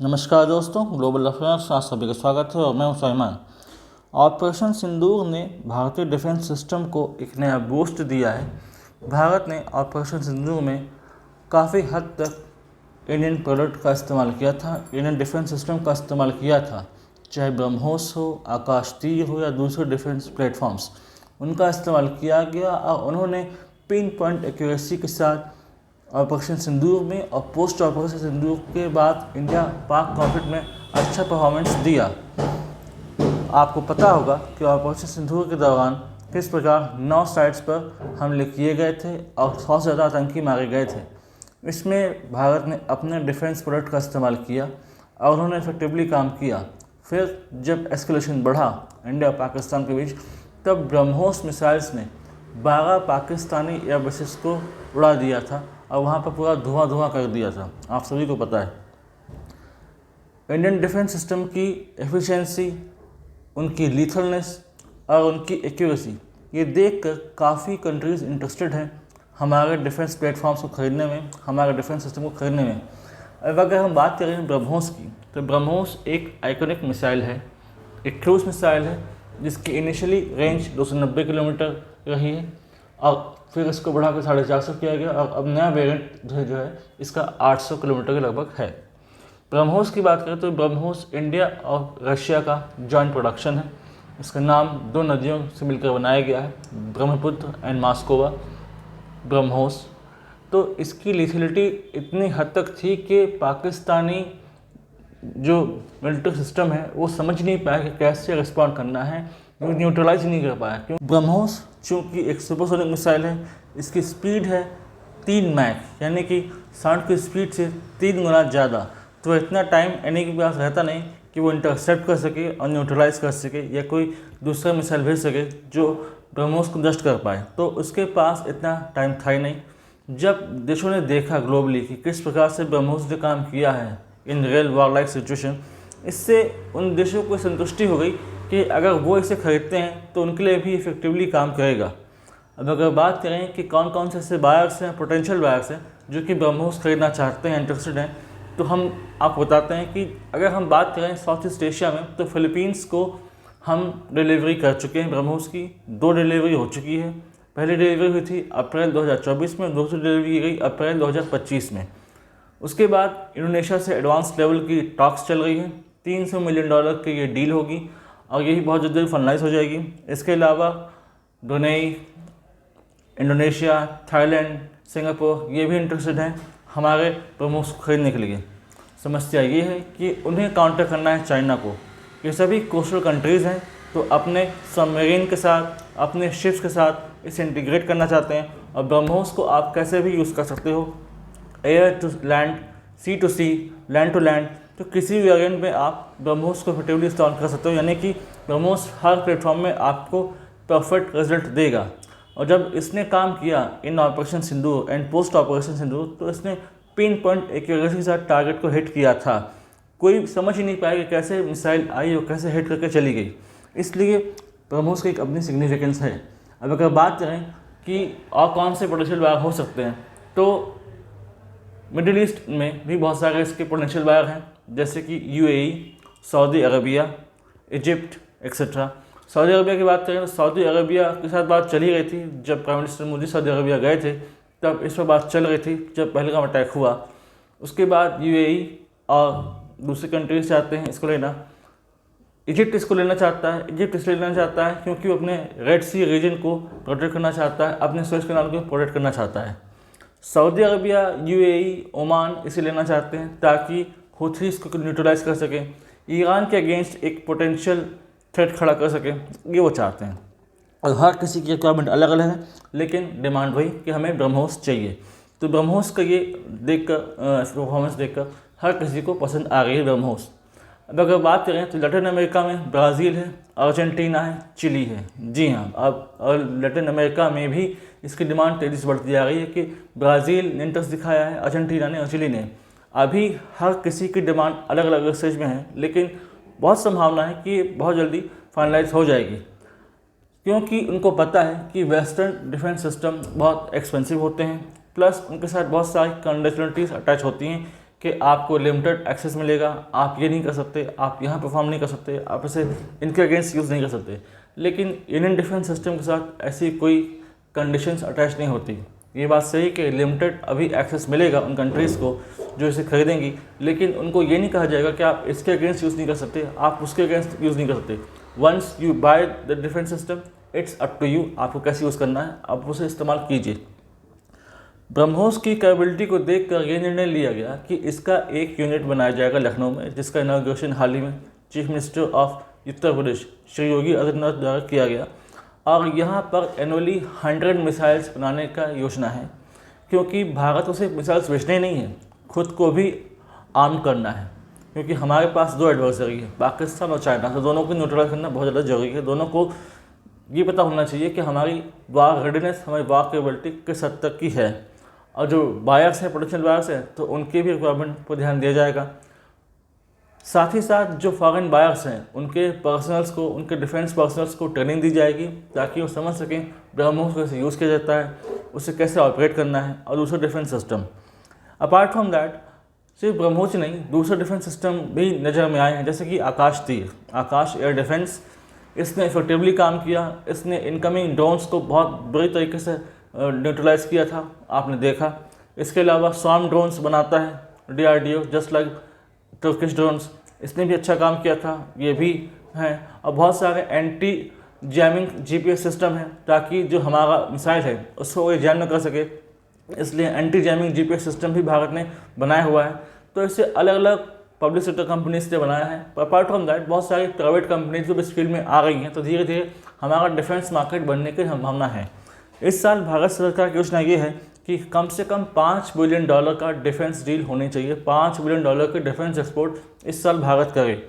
नमस्कार दोस्तों, global affairs आप सभी का स्वागत है और मैं हूं सलमान। ऑपरेशन सिंदूर ने भारतीय डिफेंस सिस्टम को एक नया बूस्ट दिया है। भारत ने ऑपरेशन सिंदूर में काफ़ी हद तक इंडियन प्रोडक्ट का इस्तेमाल किया था, इंडियन डिफेंस सिस्टम का इस्तेमाल किया था, चाहे ब्रह्मोस हो, आकाश तीर हो या दूसरे डिफेंस प्लेटफॉर्म्स, उनका इस्तेमाल किया गया और उन्होंने पिन पॉइंट एक्यूरेसी के साथ ऑपरेशन सिंदूर में और पोस्ट ऑपरेशन सिंदूर के बाद इंडिया पाक कॉन्फ्लिक्ट में अच्छा परफॉर्मेंस दिया। आपको पता होगा कि ऑपरेशन सिंदूर के दौरान किस प्रकार 9 साइट्स पर हमले किए गए थे और 100 से ज़्यादा आतंकी मारे गए थे। इसमें भारत ने अपने डिफेंस प्रोडक्ट का इस्तेमाल किया और उन्होंने इफेक्टिवली काम किया। फिर जब एस्केलेशन बढ़ा इंडिया और पाकिस्तान के बीच, तब ब्रह्मोस मिसाइल्स ने 12 पाकिस्तानी एयर बेसेस को उड़ा दिया था और वहाँ पर पूरा धुआं कर दिया था। आप सभी को पता है इंडियन डिफेंस सिस्टम की एफिशिएंसी, उनकी लीथलनेस और उनकी एक्यूरेसी, ये देखकर काफ़ी कंट्रीज़ इंटरेस्टेड हैं हमारे डिफेंस प्लेटफॉर्म्स को खरीदने में, हमारे डिफेंस सिस्टम को खरीदने में। अब अगर हम बात करें ब्रह्मोस की, तो ब्रह्मोस एक आइकॉनिक मिसाइल है, एक क्रूज मिसाइल है जिसकी इनिशियली रेंज 290 किलोमीटर रही है और फिर इसको बढ़ाकर 450 किया गया और अब नया वेरिएंट जो है इसका 800 किलोमीटर के लगभग है। ब्रह्मोस की बात करें तो ब्रह्मोस इंडिया और रशिया का जॉइंट प्रोडक्शन है। इसका नाम 2 नदियों से मिलकर बनाया गया है, ब्रह्मपुत्र एंड मास्कोवा ब्रह्मोस। तो इसकी लिथिलिटी इतनी हद तक थी कि पाकिस्तानी जो मिलिट्री सिस्टम है वो समझ नहीं पाया कि कैसे रिस्पॉन्ड करना है, न्यूट्रलाइज नहीं कर पाया। क्यों? ब्रह्मोस चूँकि एक सुपरसोनिक मिसाइल है, इसकी स्पीड है 3 मैक, यानी कि साउंड की स्पीड से 3 गुना ज़्यादा। तो इतना टाइम एनी के पास रहता नहीं कि वो इंटरसेप्ट कर सके और न्यूट्रलाइज कर सके या कोई दूसरा मिसाइल भेज सके जो ब्रह्मोस को नष्ट कर पाए। तो उसके पास इतना टाइम था ही नहीं। जब देशों ने देखा ग्लोबली कि किस प्रकार से ब्रह्मोस ने काम किया है in real war like situation, इससे उन देशों को संतुष्टि हो गई कि अगर वो इसे खरीदते हैं तो उनके लिए भी इफेक्टिवली काम करेगा। अब अगर बात करें कि कौन कौन से ऐसे बायर्स हैं, पोटेंशियल बायर्स हैं जो कि ब्रह्मोस खरीदना चाहते हैं, इंटरेस्टेड हैं, तो हम आपको बताते हैं कि अगर हम बात करें साउथ ईस्ट एशिया में, तो फिलीपींस को हम डिलीवरी कर चुके हैं ब्रह्मोस की। 2 डिलीवरी हो चुकी है। पहली डिलीवरी हुई थी अप्रैल 2024 में, दूसरी डिलीवरी की गई अप्रैल 2025 में। उसके बाद इंडोनेशिया से एडवांस लेवल की टॉक्स चल रही है। $300 मिलियन की ये डील होगी और यही बहुत जल्दी फाइनलाइज हो जाएगी। इसके अलावा ब्रुनेई, इंडोनेशिया, थाईलैंड, सिंगापुर ये भी इंटरेस्टेड हैं हमारे ब्रह्मोस को खरीदने के लिए। समस्या ये है कि उन्हें काउंटर करना है चाइना को। ये सभी कोस्टल कंट्रीज़ हैं तो अपने सबमरीन के साथ, अपने शिप्स के साथ इसे इंटीग्रेट करना चाहते हैं। और ब्रह्मोस को आप कैसे भी यूज़ कर सकते हो, air to land, sea to sea, land to land, तो किसी भी वेरिएंट में आप ब्रह्मोस को इफेक्टिवली इस्तेमाल कर सकते हो। यानी कि ब्रह्मोस हर प्लेटफॉर्म में आपको परफेक्ट रिजल्ट देगा। और जब इसने काम किया in operation Sindoor and post operation Sindoor, तो इसने पिन पॉइंट एक्यूरेसी के साथ टारगेट को हिट किया था। कोई समझ ही नहीं पाया कि कैसे मिसाइल आई और कैसे हिट करके चली गई। इसलिए ब्रह्मोस की एक अपनी सिग्निफिकेंस है। अब अगर बात करें कि और कौन से पोटेंशियल वायर हो सकते हैं, तो मिडिल ईस्ट में भी बहुत सारे इसके पोटेंशियल वायर हैं, जैसे कि UAE, Saudi Arabia, Egypt etcetera. Saudi Arabia की बात करें तो सऊदी अरबिया के साथ बात चली गई थी। जब prime minister Modi Saudi Arabia गए थे तब इस पर बात चल रही थी जब पहलगाम अटैक हुआ। उसके बाद यूएई और दूसरी कंट्रीज चाहते हैं इसको लेना। इजिप्ट इसको लेना चाहता है। इजिप्ट इसलिए लेना चाहता है क्योंकि वो अपने रेड सी रीजन को प्रोटेक्ट करना चाहता है, अपने सुएज कैनाल को प्रोटेक्ट करना चाहता है। सऊदी अरबिया, यूएई, ओमान इसे लेना चाहते हैं ताकि हूथी इसको न्यूट्रलाइज कर सकें, ईरान के अगेंस्ट एक पोटेंशियल थ्रेट खड़ा कर सकें, ये वो चाहते हैं। और हर किसी की रिक्वायरमेंट अलग अलग है, लेकिन डिमांड वही कि हमें ब्रह्मोस चाहिए। तो ब्रह्मोस का ये देखकर, परफॉर्मेंस देखकर हर किसी को पसंद आ गई है ब्रह्मोस। अब अगर बात करें तो लैटिन अमेरिका में ब्राज़ील है, अर्जेंटीना है, चिली है। जी हाँ, अब और लैटिन अमेरिका में भी इसकी डिमांड तेज़ी से बढ़ती जा रही है कि ब्राज़ील ने इंटरेस्ट दिखाया है, अर्जेंटीना ने और चिली ने। अभी हर किसी की डिमांड अलग अलग स्टेज में है, लेकिन बहुत संभावना है कि बहुत जल्दी फाइनलाइज हो जाएगी, क्योंकि उनको पता है कि वेस्टर्न डिफेंस सिस्टम बहुत एक्सपेंसिव होते हैं, प्लस उनके साथ बहुत सारी कंडीशनलिटीज़ अटैच होती हैं कि आपको लिमिटेड एक्सेस मिलेगा, आप ये नहीं कर सकते, आप यहाँ परफॉर्म नहीं कर सकते, आप इसे इनके अगेंस्ट यूज़ नहीं कर सकते। लेकिन इंडियन डिफेंस सिस्टम के साथ ऐसी कोई कंडीशंस अटैच नहीं होती। ये बात सही कि लिमिटेड अभी एक्सेस मिलेगा उन कंट्रीज़ को जो इसे खरीदेंगी, लेकिन उनको ये नहीं कहा जाएगा कि आप इसके अगेंस्ट यूज़ नहीं कर सकते, आप उसके अगेंस्ट यूज़ नहीं कर सकते। Once you buy the defence system, it's up to you, आपको कैसे यूज़ करना है, आप उसे इस्तेमाल कीजिए। ब्रह्मोस की कैपेबिलिटी को देखकर यह निर्णय लिया गया कि इसका एक यूनिट बनाया जाएगा लखनऊ में, जिसका इनॉग्रेशन हाल ही में chief minister of Uttar Pradesh Shri Yogi Adityanath द्वारा किया गया। और यहाँ पर एनुअली 100 मिसाइल्स बनाने का योजना है, क्योंकि भारत उसे मिसाइल्स बेचने ही नहीं है, खुद को भी आर्म करना है। क्योंकि हमारे पास दो एडवर्सरी है, पाकिस्तान और चाइना, तो दोनों को न्यूट्रलाइज करना बहुत ज़्यादा जरूरी है। दोनों को ये पता होना चाहिए कि हमारी वार रेडीनेस, हमारी वार कैपेबिलिटी किस हद तक की है, और जो बायर्स हैं, पोटेंशियल बायर्स हैं, तो उनके भी रिक्वायरमेंट पर ध्यान दिया जाएगा। साथ ही साथ जो फॉरेन बायर्स हैं उनके पर्सनल्स को, उनके डिफेंस पर्सनल्स को ट्रेनिंग दी जाएगी, ताकि वो समझ सकें ब्रह्मोस को कैसे यूज़ किया जाता है, उसे कैसे ऑपरेट करना है, और दूसरा defence system. Apart from that, सिर्फ ब्रह्मोस ही नहीं, दूसरे डिफेंस सिस्टम भी नज़र में आए हैं, जैसे कि आकाश तीर, आकाश एयर डिफेंस। इसने इफेक्टिवली काम किया, इसने इनकमिंग ड्रोन्स को बहुत बुरी तरीके से न्यूट्रलाइज किया था, आपने देखा। इसके अलावा स्वार्म ड्रोन्स बनाता है DRDO, just like Turkish drones, इसने भी अच्छा काम किया था, ये भी हैं। और बहुत सारे एंटी जैमिंग GPS सिस्टम हैं, ताकि जो हमारा मिसाइल है उसको ये जैम न कर सके, इसलिए एंटी जैमिंग GPS सिस्टम भी भारत ने बनाया हुआ है। तो इसे अलग अलग पब्लिक सेक्टर कंपनीज ने बनाया है। अपार्ट फ्रॉम दैट, बहुत सारी प्राइवेट कंपनीज जो इस फील्ड में आ रही हैं, तो धीरे धीरे हमारा डिफेंस मार्केट बनने की संभावना है। इस साल भारत सरकार की योजना ये है कि कम से कम $5 बिलियन का डिफेंस डील होनी चाहिए। $5 बिलियन के डिफेंस एक्सपोर्ट इस साल भारत करे।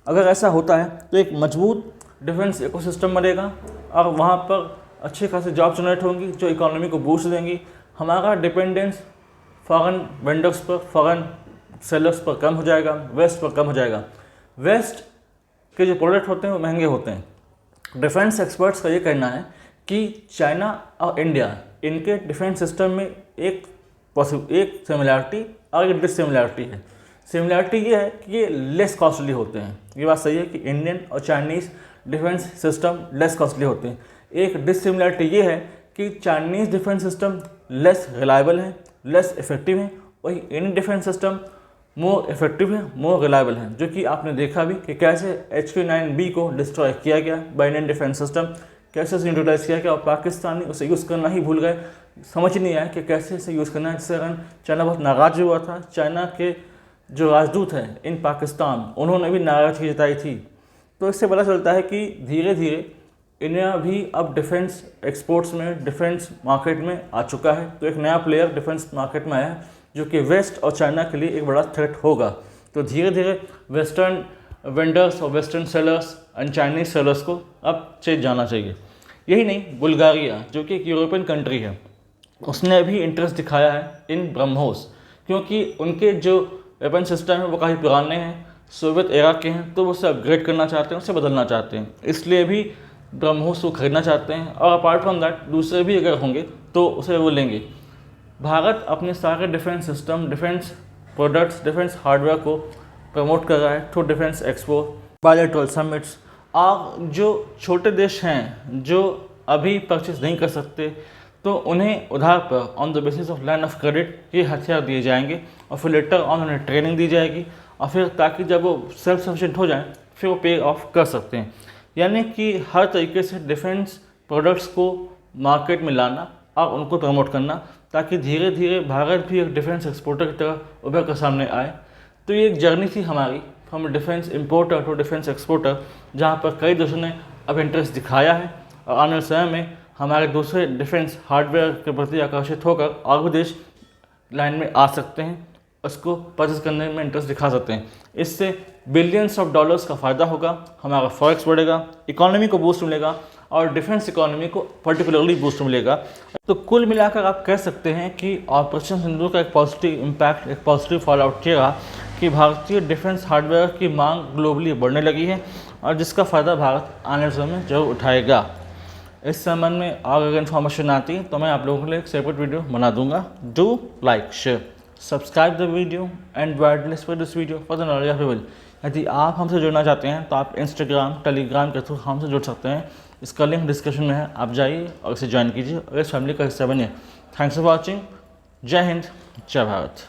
अगर ऐसा होता है तो एक मजबूत डिफेंस इकोसिस्टम बनेगा, और वहाँ पर अच्छे खासे जॉब जनरेट होंगी जो इकोनॉमी को बूस्ट देंगी। हमारा डिपेंडेंस फॉरेन वेंडर्स पर, फॉरेन सेलर्स पर कम हो जाएगा, वेस्ट पर कम हो जाएगा। वेस्ट के जो प्रोडक्ट होते हैं वो महंगे होते हैं। डिफेंस एक्सपर्ट्स का ये कहना है कि चाइना और इंडिया, इनके डिफेंस सिस्टम में एक सिमिलैरिटी और एक डिससिमिलैरिटी है। सिमिलैरिटी ये है कि ये लेस कॉस्टली होते हैं, ये बात सही है कि इंडियन और Chinese defence system less costly होते हैं। एक डिससिमिलैरिटी ये है कि Chinese defence system less reliable है, लेस इफेक्टिव है, वही Indian defence system more effective है, मोर रिलायबल है, जो कि आपने देखा भी कि कैसे HQ-9B को डिस्ट्रॉय किया गया बाय इंडियन डिफेंस सिस्टम, कैसे उसे यूटिलाइज किया गया, और पाकिस्तानी उसे यूज़ करना ही भूल गए, समझ नहीं आया कि कैसे इसे यूज़ करना है, जिससे कारण चाइना बहुत नाराज़ हुआ था। चाइना के जो राजदूत हैं इन पाकिस्तान, उन्होंने भी नाराज़गी जताई थी। तो इससे पता चलता है कि धीरे धीरे इंडिया भी अब डिफेंस एक्सपोर्ट्स में, डिफेंस मार्केट में आ चुका है। तो एक नया प्लेयर डिफेंस मार्केट में आया है, जो कि वेस्ट और चाइना के लिए एक बड़ा थ्रेट होगा। तो धीरे धीरे वेस्टर्न वेंडर्स और western sellers and Chinese sellers को अब चेंज जाना चाहिए। यही नहीं, बुल्गारिया जो कि एक यूरोपियन कंट्री है, उसने भी इंटरेस्ट दिखाया है इन ब्रह्मोस, क्योंकि उनके जो वेपन सिस्टम है वो काफ़ी पुराने हैं, सोवियत एरा के हैं, तो वो उसे अपग्रेड करना चाहते हैं, उसे बदलना चाहते हैं, इसलिए भी ब्रह्मोस को खरीदना चाहते हैं। और अपार्ट फ्रॉम दैट दूसरे भी अगर होंगे तो उसे वो लेंगे। भारत अपने सारे defence system, defence products, defence hardware को प्रमोट कर रहा है through defence expo, bilateral summits. और जो छोटे देश हैं जो अभी परचेज नहीं कर सकते, तो उन्हें उधार पर on the basis of line of credit ये हथियार दिए जाएंगे, और फिर लेटर ऑन उन्हें ट्रेनिंग दी जाएगी, और फिर ताकि जब वो सेल्फ सफिशिएंट हो जाएं फिर वो पे ऑफ कर सकते हैं। यानी कि हर तरीके से डिफेंस प्रोडक्ट्स को मार्केट में लाना और उनको प्रमोट करना, ताकि धीरे धीरे भारत भी एक डिफेंस एक्सपोर्टर की तरह उभर कर सामने आए। तो ये एक जर्नी थी हमारी, from defence importer to defence exporter, जहाँ पर कई देशों ने अब इंटरेस्ट दिखाया है, और आने वाले समय में हमारे दूसरे डिफेंस हार्डवेयर के प्रति आकर्षित होकर और भी देश लाइन में आ सकते हैं, उसको परचेज करने में इंटरेस्ट दिखा सकते हैं। इससे बिलियंस ऑफ डॉलर्स का फ़ायदा होगा, हमारा फॉरेक्स बढ़ेगा, इकोनॉमी को बूस्ट मिलेगा, और डिफेंस इकोनॉमी को पर्टिकुलरली बूस्ट मिलेगा। तो कुल मिलाकर आप कह सकते हैं कि ऑपरेशन सिंदूर का एक पॉजिटिव इम्पैक्ट, एक पॉजिटिव फॉल आउट किया कि भारतीय डिफेंस हार्डवेयर की मांग ग्लोबली बढ़ने लगी है, और जिसका फ़ायदा भारत आने वाले समय में जरूर उठाएगा। इस संबंध में और अगर इन्फॉर्मेशन आती है तो मैं आप लोगों के लिए एक सेपरेट वीडियो बना दूंगा। Do like, share, subscribe the video and widely spread this video for the knowledge of people. यदि आप हमसे जुड़ना चाहते हैं तो आप इंस्टाग्राम टेलीग्राम के थ्रू हमसे जुड़ सकते हैं। इसका लिंक डिस्क्रिप्शन में है, आप जाइए और इसे ज्वाइन कीजिए और इस फैमिली का हिस्सा बनिए। Thanks for watching. जय हिंद, जय भारत।